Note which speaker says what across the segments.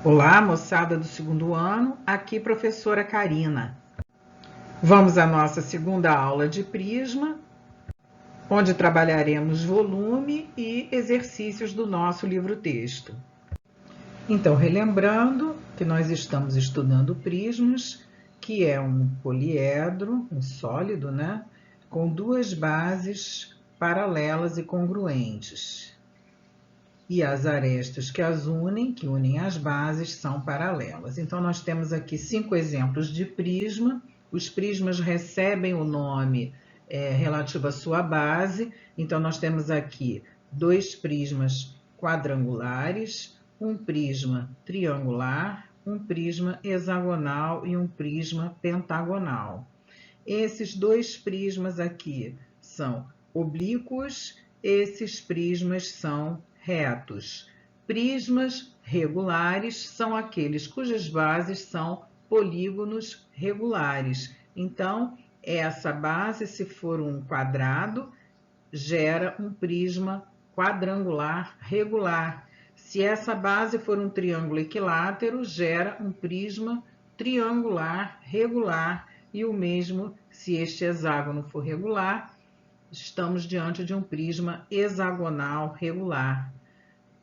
Speaker 1: Olá, moçada do segundo ano, aqui professora Karina. Vamos à nossa segunda aula de Prisma, onde trabalharemos volume e exercícios do nosso livro-texto. Então, relembrando que nós estamos estudando prismas, que é um poliedro, um sólido, né, com duas bases paralelas e congruentes. E as arestas que as unem, que unem as bases, são paralelas. Então, nós temos aqui 5 exemplos de prisma. Os prismas recebem o nome relativo à sua base. Então, nós temos aqui 2 prismas quadrangulares, um prisma triangular, um prisma hexagonal e um prisma pentagonal. Esses 2 prismas aqui são oblíquos, esses prismas são retos. Prismas regulares são aqueles cujas bases são polígonos regulares. Então, essa base, se for um quadrado, gera um prisma quadrangular regular. Se essa base for um triângulo equilátero, gera um prisma triangular regular. E o mesmo se este hexágono for regular, estamos diante de um prisma hexagonal regular.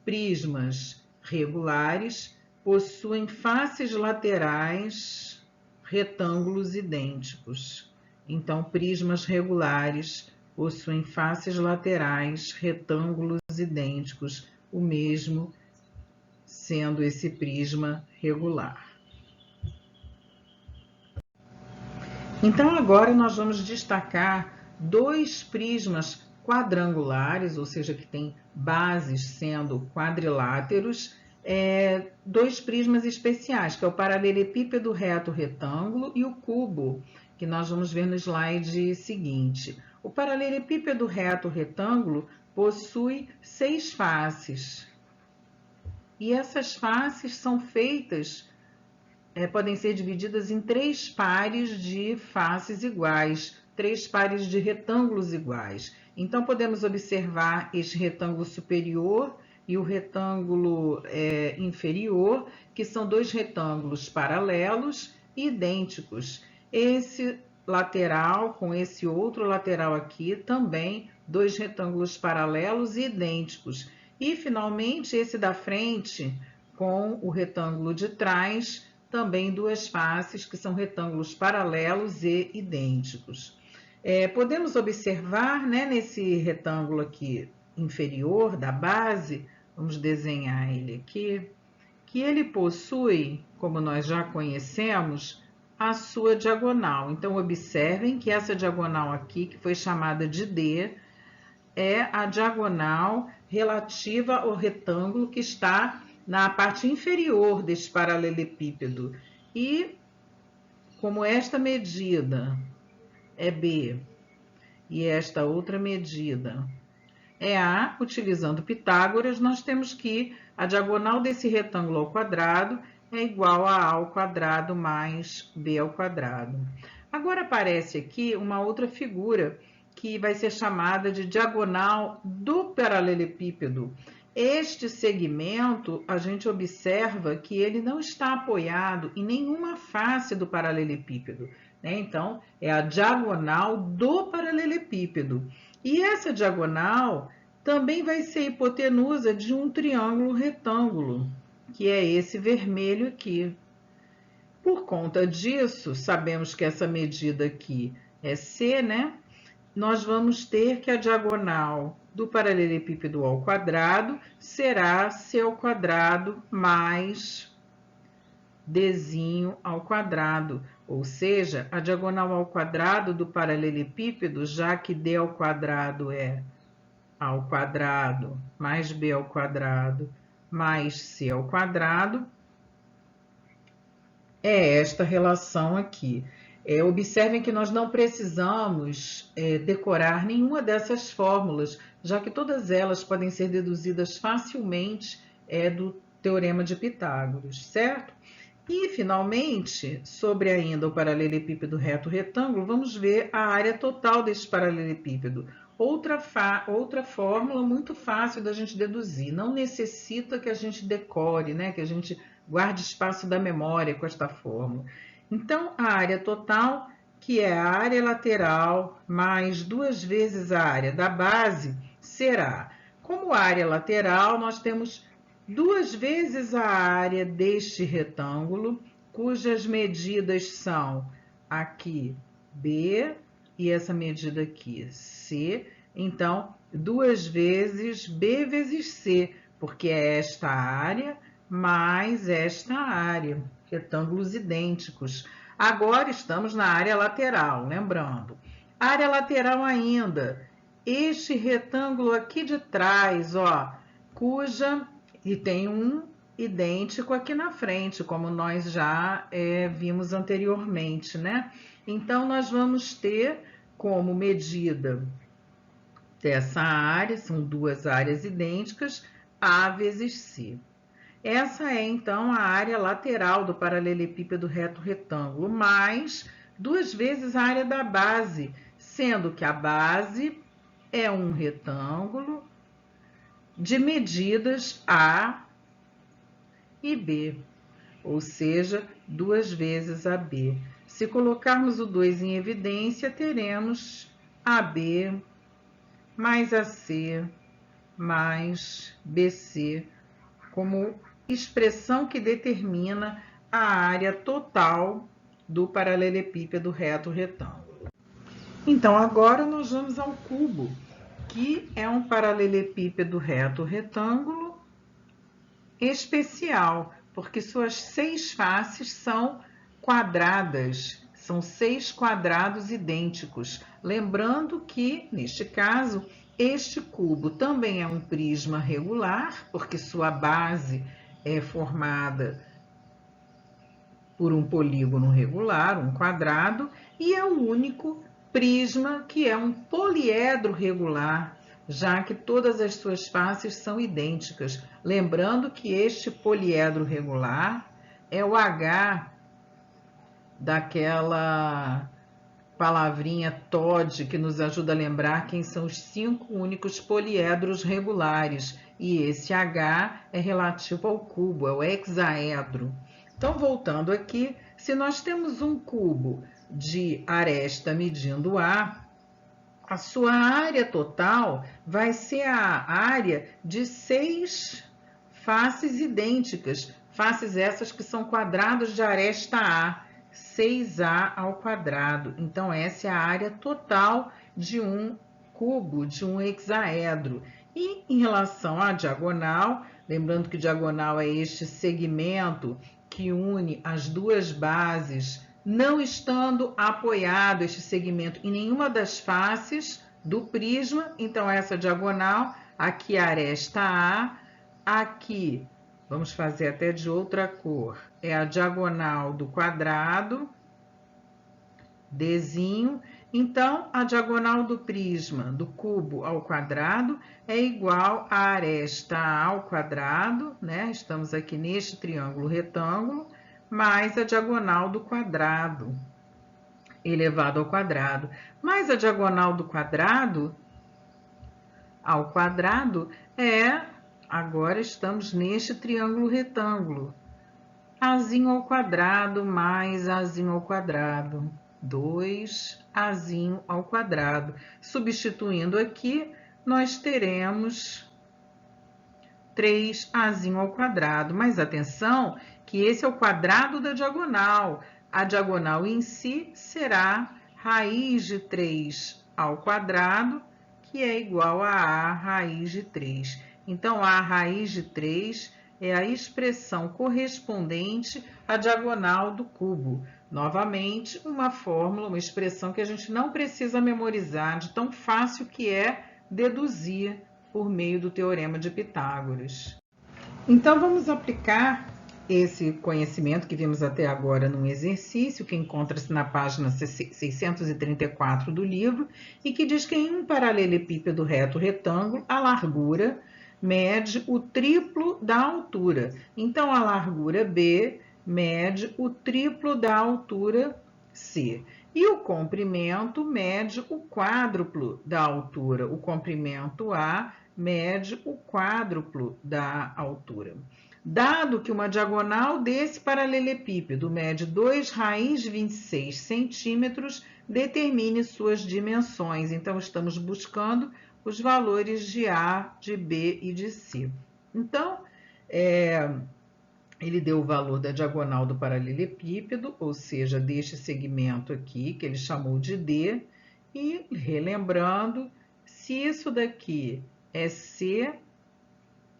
Speaker 1: Prismas regulares possuem faces laterais retângulos idênticos. Então, prismas regulares possuem faces laterais retângulos idênticos, o mesmo sendo esse prisma regular. Então, agora nós vamos destacar 2 prismas quadrangulares, ou seja, que têm bases sendo quadriláteros, 2 prismas especiais, que é o paralelepípedo reto retângulo e o cubo, que nós vamos ver no slide seguinte. O paralelepípedo reto retângulo possui 6 faces, e essas faces são feitas podem ser divididas em 3 pares de faces iguais, 3 pares de retângulos iguais. Então, podemos observar este retângulo superior e o retângulo inferior, que são 2 retângulos paralelos e idênticos. Esse lateral com esse outro lateral aqui, também 2 retângulos paralelos e idênticos. E, finalmente, esse da frente com o retângulo de trás, também 2 faces, que são retângulos paralelos e idênticos. Podemos observar, né, nesse retângulo aqui inferior da base, vamos desenhar ele aqui, que ele possui, como nós já conhecemos, a sua diagonal. Então, observem que essa diagonal aqui, que foi chamada de D, é a diagonal relativa ao retângulo que está na parte inferior deste paralelepípedo. E como esta medida é B e esta outra medida é A, utilizando Pitágoras, nós temos que a diagonal desse retângulo ao quadrado é igual a ao quadrado mais B ao quadrado. Agora aparece aqui uma outra figura que vai ser chamada de diagonal do paralelepípedo. Este segmento, a gente observa que ele não está apoiado em nenhuma face do paralelepípedo, né? Então, é a diagonal do paralelepípedo. E essa diagonal também vai ser hipotenusa de um triângulo retângulo, que é esse vermelho aqui. Por conta disso, sabemos que essa medida aqui é C, né? Nós vamos ter que a diagonal do paralelepípedo ao quadrado será C ao quadrado mais Dzinho ao quadrado, ou seja, a diagonal ao quadrado do paralelepípedo, já que D ao quadrado é ao quadrado mais B ao quadrado mais C ao quadrado, é esta relação aqui. Observem que nós não precisamos decorar nenhuma dessas fórmulas, já que todas elas podem ser deduzidas facilmente do Teorema de Pitágoras, certo? E, finalmente, sobre ainda o paralelepípedo reto retângulo, vamos ver a área total deste paralelepípedo. Outra fórmula muito fácil da gente deduzir, não necessita que a gente decore, né? Que a gente guarde espaço da memória com esta fórmula. Então, a área total, que é a área lateral mais 2 vezes a área da base, será, como área lateral, nós temos 2 vezes a área deste retângulo, cujas medidas são aqui B e essa medida aqui C. Então, 2 vezes B vezes C, porque é esta área mais esta área, retângulos idênticos. Agora estamos na área lateral, lembrando. Área lateral ainda, este retângulo aqui de trás, ó, e tem um idêntico aqui na frente, como nós já vimos anteriormente, né? Então, nós vamos ter como medida dessa área, são 2 áreas idênticas, A vezes C. Essa é, então, a área lateral do paralelepípedo reto retângulo, mais 2 vezes a área da base, sendo que a base é um retângulo de medidas A e B, ou seja, 2 vezes AB. Se colocarmos o 2 em evidência, teremos AB mais AC mais BC como expressão que determina a área total do paralelepípedo reto retângulo. Então, agora nós vamos ao cubo, que é um paralelepípedo reto retângulo especial, porque suas 6 faces são quadradas, são 6 quadrados idênticos. Lembrando que, neste caso, este cubo também é um prisma regular, porque sua base é formada por um polígono regular, um quadrado, e é o único prisma que é um poliedro regular, já que todas as suas faces são idênticas. Lembrando que este poliedro regular é o H daquela palavrinha TOD, que nos ajuda a lembrar quem são os 5 únicos poliedros regulares. E esse H é relativo ao cubo, é o hexaedro. Então, voltando aqui, se nós temos um cubo de aresta medindo A, a sua área total vai ser a área de 6 faces idênticas, faces essas que são quadrados de aresta A, 6A ao quadrado. Então, essa é a área total de um cubo, de um hexaedro. E em relação à diagonal, lembrando que diagonal é este segmento que une as 2 bases, não estando apoiado este segmento em nenhuma das faces do prisma, então essa diagonal, aqui a aresta A, aqui, vamos fazer até de outra cor, é a diagonal do quadrado, Dzinho. Então, a diagonal do prisma, do cubo ao quadrado, é igual a aresta A ao quadrado, né? Estamos aqui neste triângulo retângulo, mais a diagonal do quadrado, elevado ao quadrado. Mais a diagonal do quadrado ao quadrado agora estamos neste triângulo retângulo, Azinho ao quadrado mais Azinho ao quadrado. 2Azinho ao quadrado. Substituindo aqui, nós teremos 3Azinho ao quadrado. Mas atenção que esse é o quadrado da diagonal. A diagonal em si será raiz de 3 ao quadrado, que é igual a A raiz de 3. Então, A raiz de 3 é a expressão correspondente à diagonal do cubo. Novamente, uma fórmula, uma expressão que a gente não precisa memorizar, de tão fácil que é deduzir por meio do Teorema de Pitágoras. Então, vamos aplicar esse conhecimento que vimos até agora num exercício que encontra-se na página 634 do livro e que diz que em um paralelepípedo reto retângulo, a largura mede o triplo da altura. Então, a largura B mede o triplo da altura C. E o comprimento mede o quádruplo da altura. O comprimento A mede o quádruplo da altura. Dado que uma diagonal desse paralelepípedo mede 2 raiz de 26 centímetros, determine suas dimensões. Então, estamos buscando os valores de A, de B e de C. Então, ele deu o valor da diagonal do paralelepípedo, ou seja, deste segmento aqui, que ele chamou de D, e relembrando, se isso daqui é C,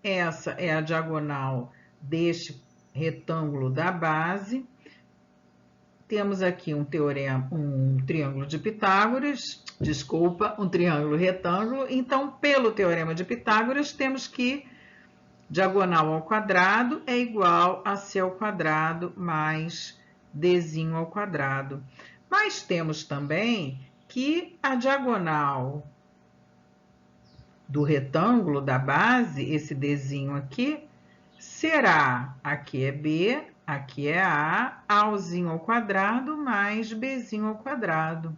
Speaker 1: essa é a diagonal deste retângulo da base. Temos aqui um triângulo de Pitágoras, um triângulo retângulo. Então, pelo teorema de Pitágoras, temos que diagonal ao quadrado é igual a C ao quadrado mais Dzinho ao quadrado. Mas temos também que a diagonal do retângulo da base, esse Dzinho aqui, será, aqui é B, aqui é A, Azinho ao quadrado mais Bzinho ao quadrado.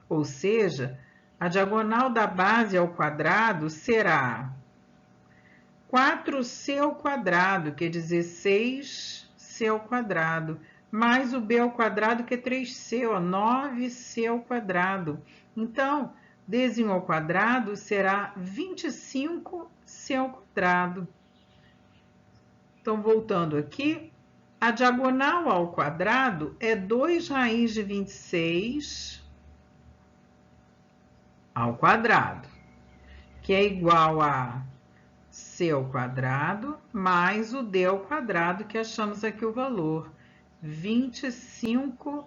Speaker 1: Ou seja, a diagonal da base ao quadrado será 4C ao quadrado, quer dizer 6C ao quadrado, mais o B ao quadrado, que é 3C, ó, 9C ao quadrado. Então, Dzinho ao quadrado será 25C ao quadrado. Então, voltando aqui, a diagonal ao quadrado é 2 raiz de 26 ao quadrado, que é igual a C ao quadrado mais o D ao quadrado, que achamos aqui o valor, 25C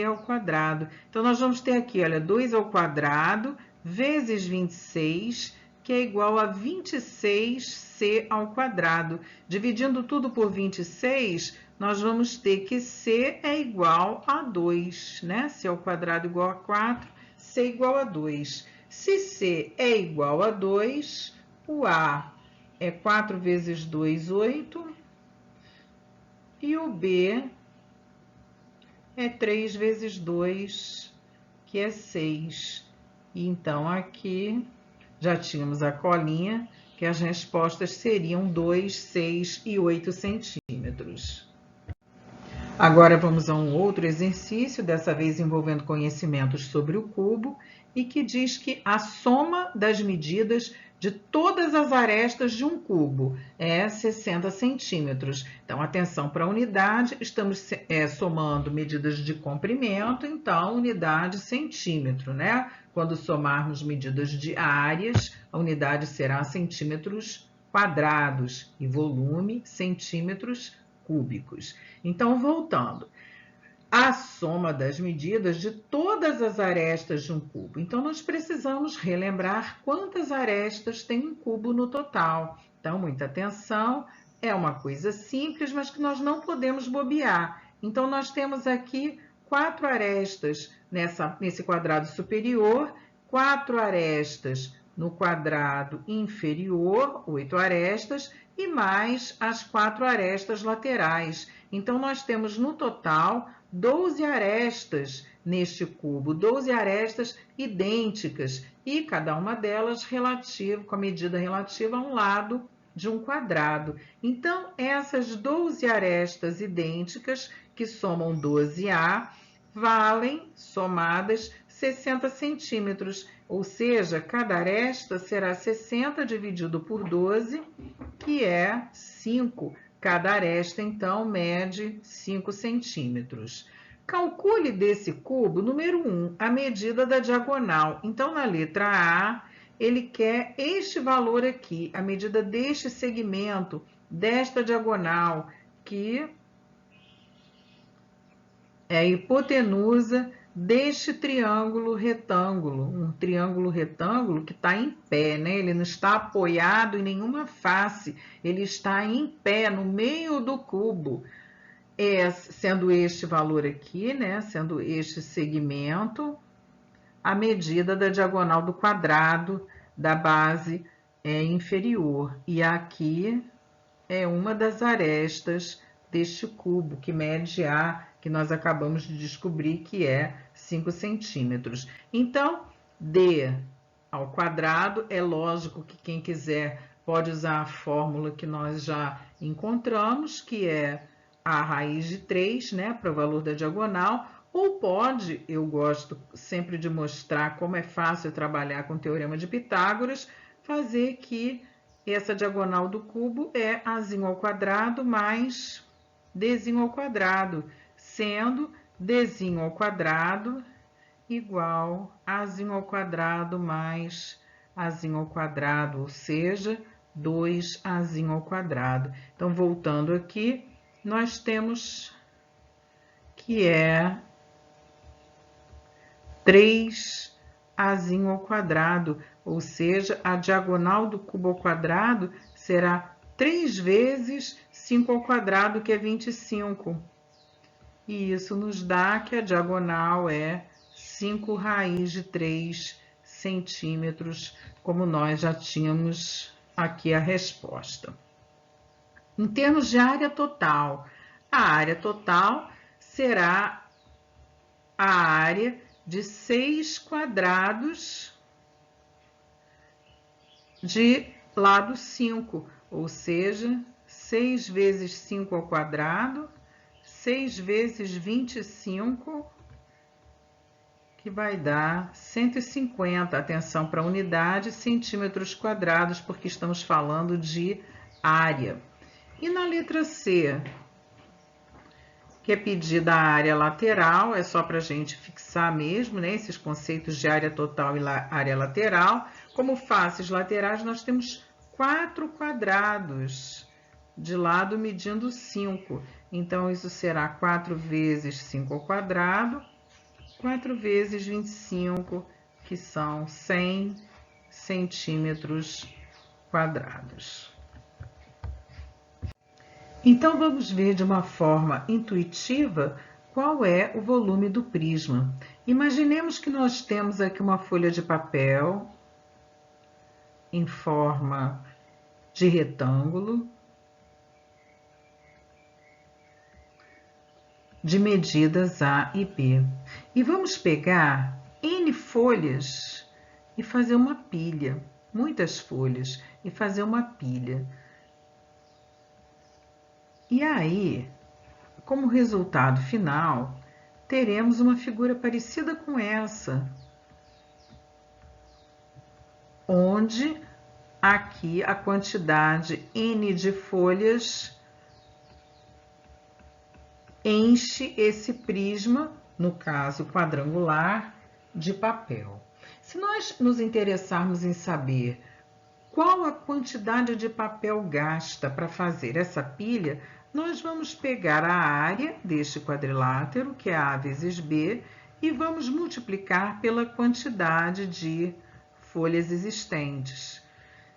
Speaker 1: ao quadrado. Então, nós vamos ter aqui, olha, 2 ao quadrado vezes 26, que é igual a 26C ao quadrado. Dividindo tudo por 26, nós vamos ter que C é igual a 2, né? C ao quadrado igual a 4, C igual a 2. Se C é igual a 2, o A é 4 vezes 2, 8, e o B é 3 vezes 2, que é 6. E então, aqui já tínhamos a colinha, que as respostas seriam 2, 6 e 8 centímetros. Agora vamos a um outro exercício, dessa vez envolvendo conhecimentos sobre o cubo, e que diz que a soma das medidas de todas as arestas de um cubo é 60 centímetros. Então, atenção para a unidade, estamos somando medidas de comprimento, então, unidade centímetro, né? Quando somarmos medidas de áreas, a unidade será centímetros quadrados e volume centímetros cúbicos. Então, voltando, a soma das medidas de todas as arestas de um cubo. Então, nós precisamos relembrar quantas arestas tem um cubo no total. Então, muita atenção, é uma coisa simples, mas que nós não podemos bobear. Então, nós temos aqui 4 arestas nesse quadrado superior, 4 arestas no quadrado inferior, 8 arestas, e mais as 4 arestas laterais. Então, nós temos no total 12 arestas neste cubo, 12 arestas idênticas, e cada uma delas com a medida relativa a um lado de um quadrado. Então, essas 12 arestas idênticas, que somam 12A, valem, somadas, 60 centímetros, ou seja, cada aresta será 60 dividido por 12, que é 5. Cada aresta, então, mede 5 centímetros. Calcule desse cubo, número 1, a medida da diagonal. Então, na letra A, ele quer este valor aqui, a medida deste segmento, desta diagonal, que é a hipotenusa deste triângulo retângulo, um triângulo retângulo que está em pé, né? Ele não está apoiado em nenhuma face, ele está em pé no meio do cubo, sendo este valor aqui, né? Sendo este segmento, a medida da diagonal do quadrado da base inferior. E aqui é uma das arestas deste cubo, que mede A, que nós acabamos de descobrir que é 5 centímetros. Então, D ao quadrado, é lógico que quem quiser pode usar a fórmula que nós já encontramos, que é a raiz de 3, né, para o valor da diagonal, ou pode, eu gosto sempre de mostrar como é fácil trabalhar com o teorema de Pitágoras, fazer que essa diagonal do cubo é Azinho ao quadrado mais Dzinho ao quadrado, sendo Dzinho ao quadrado igual a Azinho ao quadrado mais Azinho ao quadrado, ou seja, 2Azinho ao quadrado. Então, voltando aqui, nós temos que é 3Azinho ao quadrado, ou seja, a diagonal do cubo ao quadrado será 3 vezes 5 ao quadrado, que é 25. E isso nos dá que a diagonal é 5 raiz de 3 centímetros, como nós já tínhamos aqui a resposta. Em termos de área total, a área total será a área de 6 quadrados de lado 5, ou seja, 6 vezes 5 ao quadrado, 6 vezes 25, que vai dar 150, atenção para a unidade, centímetros quadrados, porque estamos falando de área. E na letra C, que é pedida a área lateral, é só para a gente fixar mesmo, né, esses conceitos de área total e área lateral. Como faces laterais, nós temos 4 quadrados de lado medindo 5. Então, isso será 4 vezes 5 ao quadrado, 4 vezes 25, que são 100 centímetros quadrados. Então, vamos ver de uma forma intuitiva qual é o volume do prisma. Imaginemos que nós temos aqui uma folha de papel em forma de retângulo, de medidas A e B. E vamos pegar N folhas e fazer uma pilha, muitas folhas, e fazer uma pilha. E aí, como resultado final, teremos uma figura parecida com essa, onde aqui a quantidade N de folhas enche esse prisma, no caso quadrangular, de papel. Se nós nos interessarmos em saber qual a quantidade de papel gasta para fazer essa pilha, nós vamos pegar a área deste quadrilátero, que é A vezes B, e vamos multiplicar pela quantidade de folhas existentes.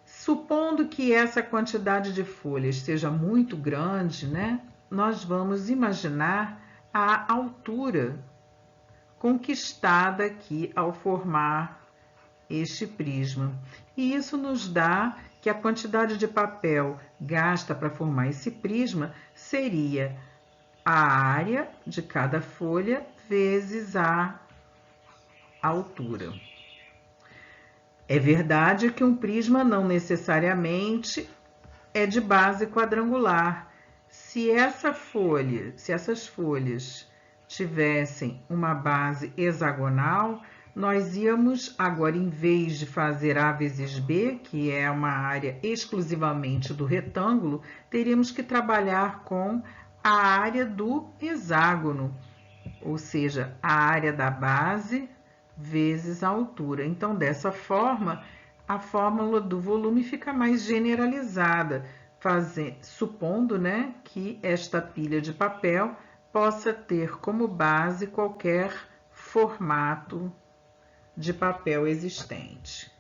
Speaker 1: Supondo que essa quantidade de folhas seja muito grande, né? Nós vamos imaginar a altura conquistada aqui ao formar este prisma. E isso nos dá que a quantidade de papel gasta para formar esse prisma seria a área de cada folha vezes a altura. É verdade que um prisma não necessariamente é de base quadrangular. Se essas folhas tivessem uma base hexagonal, nós íamos agora, em vez de fazer A vezes B, que é uma área exclusivamente do retângulo, teríamos que trabalhar com a área do hexágono, ou seja, a área da base vezes a altura. Então, dessa forma, a fórmula do volume fica mais generalizada, supondo, né, que esta pilha de papel possa ter como base qualquer formato de papel existente.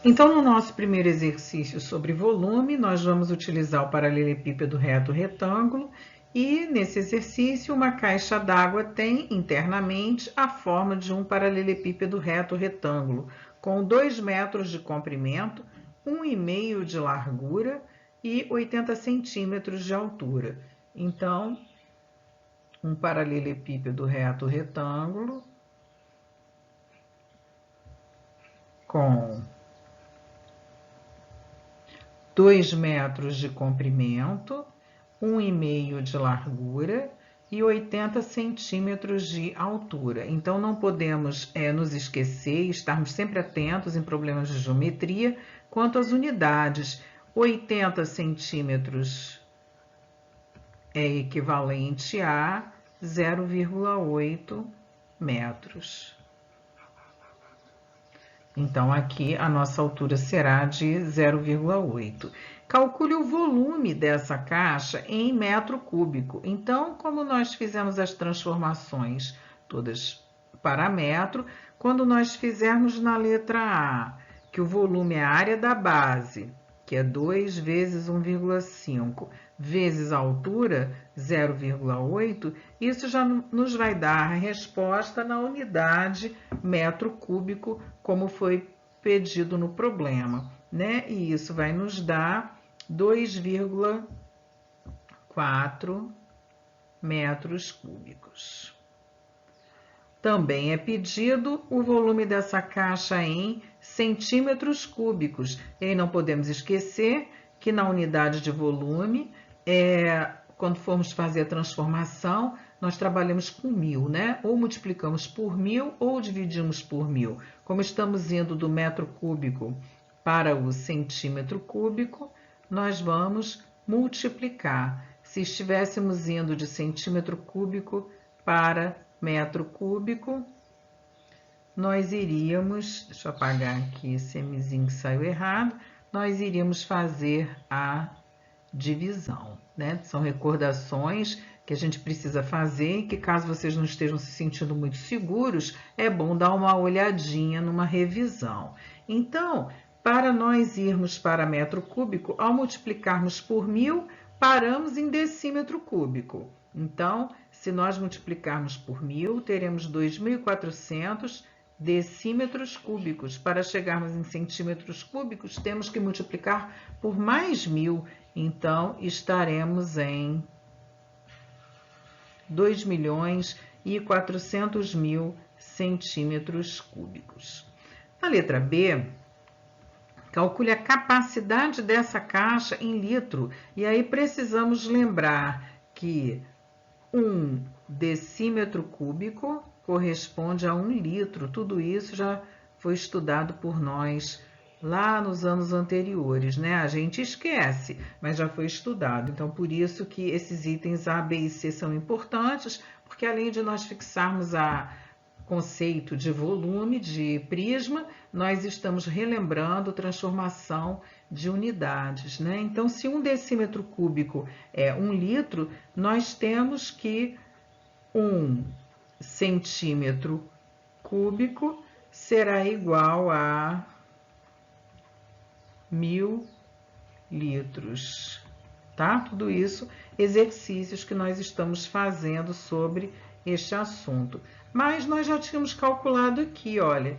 Speaker 1: Então, no nosso primeiro exercício sobre volume, nós vamos utilizar o paralelepípedo reto-retângulo e, nesse exercício, uma caixa d'água tem internamente a forma de um paralelepípedo reto-retângulo, com 2 metros de comprimento, 1,5 de largura e 80 centímetros de altura. Então, um paralelepípedo reto retângulo com 2 metros de comprimento, 1,5 de largura e 80 centímetros de altura. Então, não podemos nos esquecer, estarmos sempre atentos em problemas de geometria quanto às unidades. 80 centímetros é equivalente a 0,8 metros. Então, aqui a nossa altura será de 0,8. Calcule o volume dessa caixa em metro cúbico. Então, como nós fizemos as transformações todas para metro, quando nós fizermos na letra A, que o volume é a área da base, que é 2 vezes 1,5, vezes a altura, 0,8, isso já nos vai dar a resposta na unidade metro cúbico, como foi pedido no problema, né? E isso vai nos dar 2,4 metros cúbicos. Também é pedido o volume dessa caixa em centímetros cúbicos. E aí não podemos esquecer que na unidade de volume, quando formos fazer a transformação, nós trabalhamos com 1000, né? Ou multiplicamos por 1000 ou dividimos por 1000. Como estamos indo do metro cúbico para o centímetro cúbico, nós vamos multiplicar. Se estivéssemos indo de centímetro cúbico para metro cúbico, nós iríamos, deixa eu apagar aqui esse Mzinho que saiu errado, nós iríamos fazer a divisão, né? São recordações que a gente precisa fazer e que, caso vocês não estejam se sentindo muito seguros, é bom dar uma olhadinha numa revisão. Então, para nós irmos para metro cúbico, ao multiplicarmos por 1000, paramos em decímetro cúbico. Então, se nós multiplicarmos por 1000, teremos 2.400 decímetros cúbicos. Para chegarmos em centímetros cúbicos, temos que multiplicar por mais 1000. Então, estaremos em 2.400.000 centímetros cúbicos. Na letra B, calcule a capacidade dessa caixa em litro. E aí precisamos lembrar que 1 decímetro cúbico corresponde a 1 litro. Tudo isso já foi estudado por nós lá nos anos anteriores, né? A gente esquece, mas já foi estudado. Então, por isso que esses itens A, B e C são importantes, porque além de nós fixarmos o conceito de volume, de prisma, nós estamos relembrando transformação de unidades, né? Então, se 1 decímetro cúbico é 1 litro, nós temos que 1 centímetro cúbico será igual a 1000 litros, tá? Tudo isso, exercícios que nós estamos fazendo sobre este assunto. Mas nós já tínhamos calculado aqui, olha,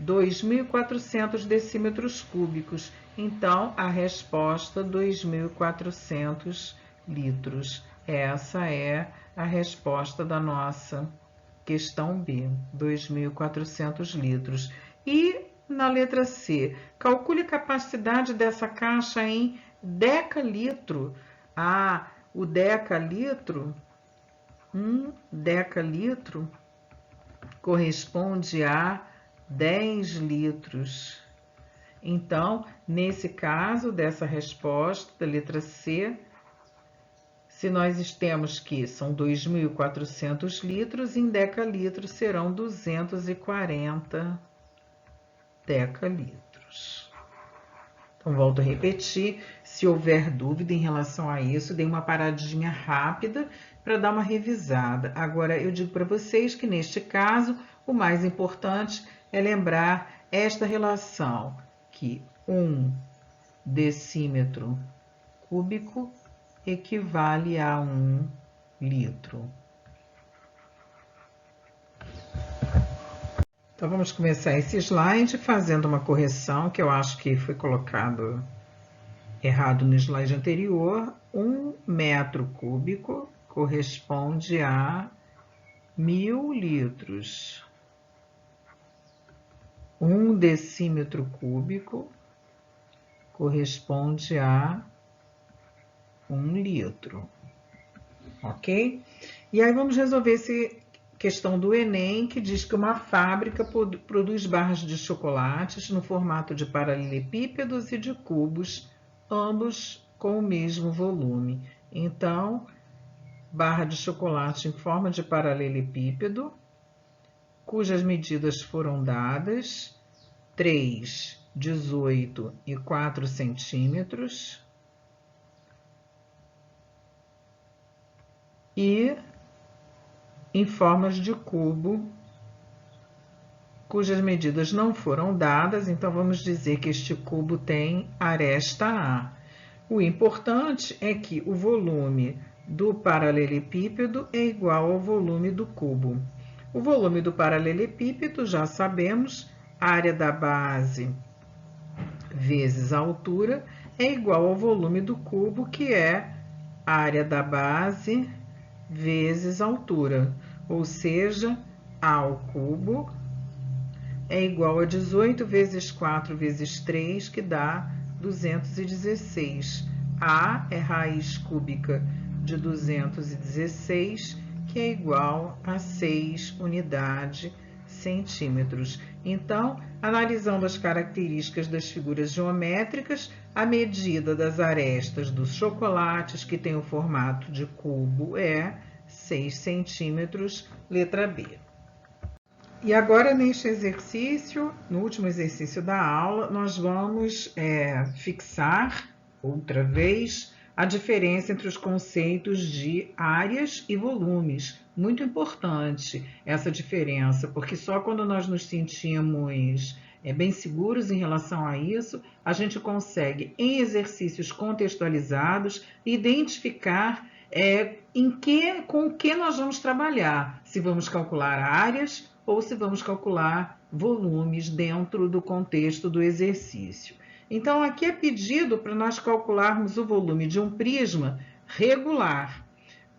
Speaker 1: 2.400 decímetros cúbicos. Então, a resposta, 2.400 litros. Essa é a resposta da nossa questão B, 2.400 litros. E na letra C, calcule a capacidade dessa caixa em decalitro. O decalitro, 1 decalitro corresponde a 10 litros. Então, nesse caso dessa resposta, da letra C, se nós temos que são 2.400 litros, em decalitros serão 240 decalitros. Então, volto a repetir, se houver dúvida em relação a isso, dê uma paradinha rápida para dar uma revisada. Agora, eu digo para vocês que, neste caso, o mais importante é lembrar esta relação, que 1 decímetro cúbico equivale a 1 litro. Então, vamos começar esse slide fazendo uma correção que eu acho que foi colocado errado no slide anterior, 1 metro cúbico corresponde a 1000 litros. 1 decímetro cúbico corresponde a 1 litro, ok? E aí vamos resolver essa questão do Enem, que diz que uma fábrica produz barras de chocolates no formato de paralelepípedos e de cubos, ambos com o mesmo volume. Então, barra de chocolate em forma de paralelepípedo, cujas medidas foram dadas, 3, 18 e 4 centímetros, e em formas de cubo, cujas medidas não foram dadas, então vamos dizer que este cubo tem aresta A. O importante é que o volume do paralelepípedo é igual ao volume do cubo. O volume do paralelepípedo, já sabemos, área da base vezes a altura, é igual ao volume do cubo, que é área da base vezes a altura, ou seja, A ao cubo é igual a 18 vezes 4 vezes 3, que dá 216. A é raiz cúbica de 216, que é igual a 6 unidades centímetros. Então, analisando as características das figuras geométricas, a medida das arestas dos chocolates, que tem o formato de cubo, é 6 centímetros, letra B. E agora, neste exercício, no último exercício da aula, nós vamos fixar, outra vez, a diferença entre os conceitos de áreas e volumes. Muito importante essa diferença, porque só quando nós nos sentimos bem seguros em relação a isso, a gente consegue, em exercícios contextualizados, identificar com o que nós vamos trabalhar, se vamos calcular áreas ou se vamos calcular volumes dentro do contexto do exercício. Então, aqui é pedido para nós calcularmos o volume de um prisma regular,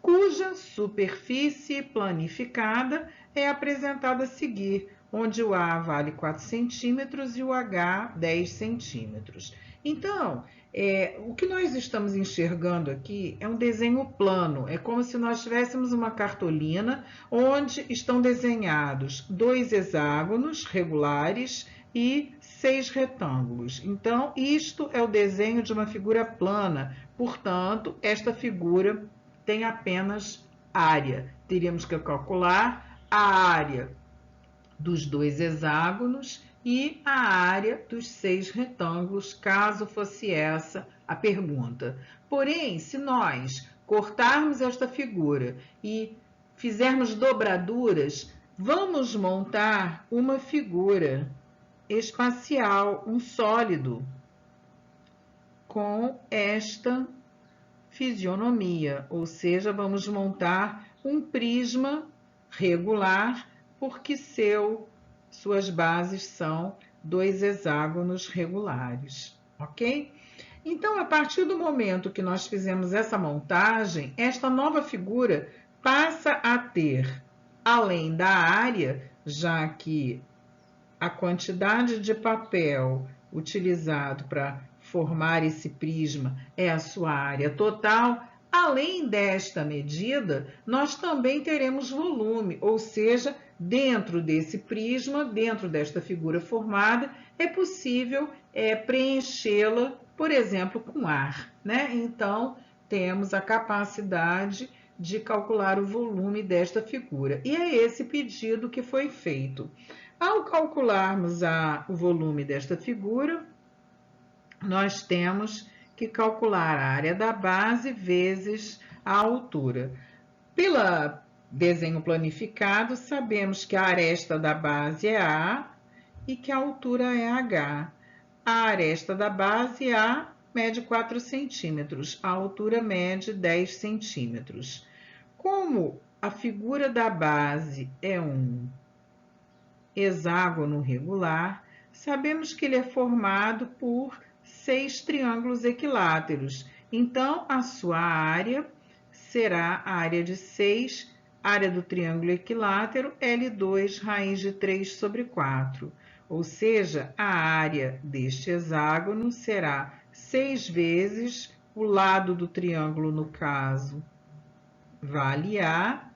Speaker 1: cuja superfície planificada é apresentada a seguir, onde o A vale 4 centímetros e o H 10 centímetros. Então, o que nós estamos enxergando aqui é um desenho plano, é como se nós tivéssemos uma cartolina onde estão desenhados 2 hexágonos regulares e 6 retângulos. Então, isto é o desenho de uma figura plana, portanto, esta figura tem apenas área. Teríamos que calcular a área dos 2 hexágonos e a área dos 6 retângulos, caso fosse essa a pergunta. Porém, se nós cortarmos esta figura e fizermos dobraduras, vamos montar uma figura espacial, um sólido, com esta fisionomia, ou seja, vamos montar um prisma regular, porque suas bases são 2 hexágonos regulares, ok? Então, a partir do momento que nós fizemos essa montagem, esta nova figura passa a ter, além da área, já que a quantidade de papel utilizado para formar esse prisma é a sua área total, além desta medida, nós também teremos volume, ou seja, dentro desse prisma, dentro desta figura formada, é possível preenchê-la, por exemplo, com ar, né? Então, temos a capacidade de calcular o volume desta figura. E é esse pedido que foi feito. Ao calcularmos o volume desta figura, nós temos que calcular a área da base vezes a altura. Pelo desenho planificado, sabemos que a aresta da base é A e que a altura é H. A aresta da base A mede 4 centímetros, a altura mede 10 centímetros. Como a figura da base é um hexágono regular, sabemos que ele é formado por 6 triângulos equiláteros. Então, a sua área será a área de 6, área do triângulo equilátero, L2 raiz de 3 sobre 4. Ou seja, a área deste hexágono será 6 vezes o lado do triângulo, no caso, vale A,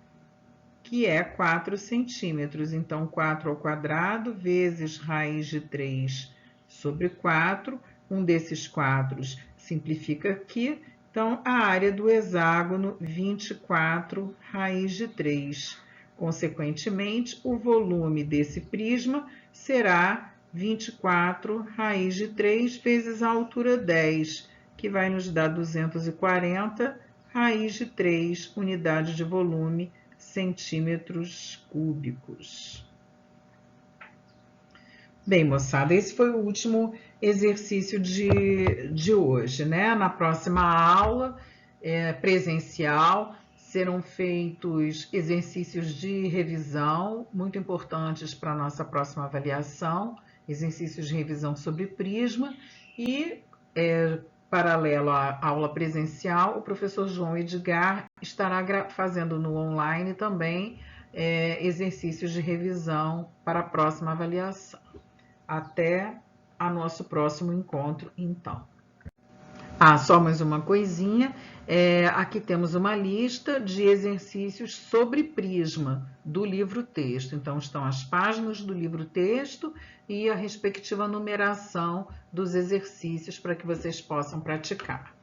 Speaker 1: que é 4 centímetros. Então, 4 ao quadrado vezes raiz de 3 sobre 4. Um desses 4 simplifica aqui. Então, a área do hexágono, 24 raiz de 3. Consequentemente, o volume desse prisma será 24 raiz de 3 vezes a altura 10, que vai nos dar 240 raiz de 3, unidade de volume, centímetros cúbicos. Bem, moçada, esse foi o último exercício de hoje, né? Na próxima aula presencial serão feitos exercícios de revisão muito importantes para a nossa próxima avaliação, exercícios de revisão sobre prisma e, paralelo à aula presencial, o professor João Edgar estará fazendo no online também exercícios de revisão para a próxima avaliação. Até o nosso próximo encontro, então. Só mais uma coisinha. Aqui temos uma lista de exercícios sobre prisma do livro-texto. Então, estão as páginas do livro-texto e a respectiva numeração dos exercícios para que vocês possam praticar.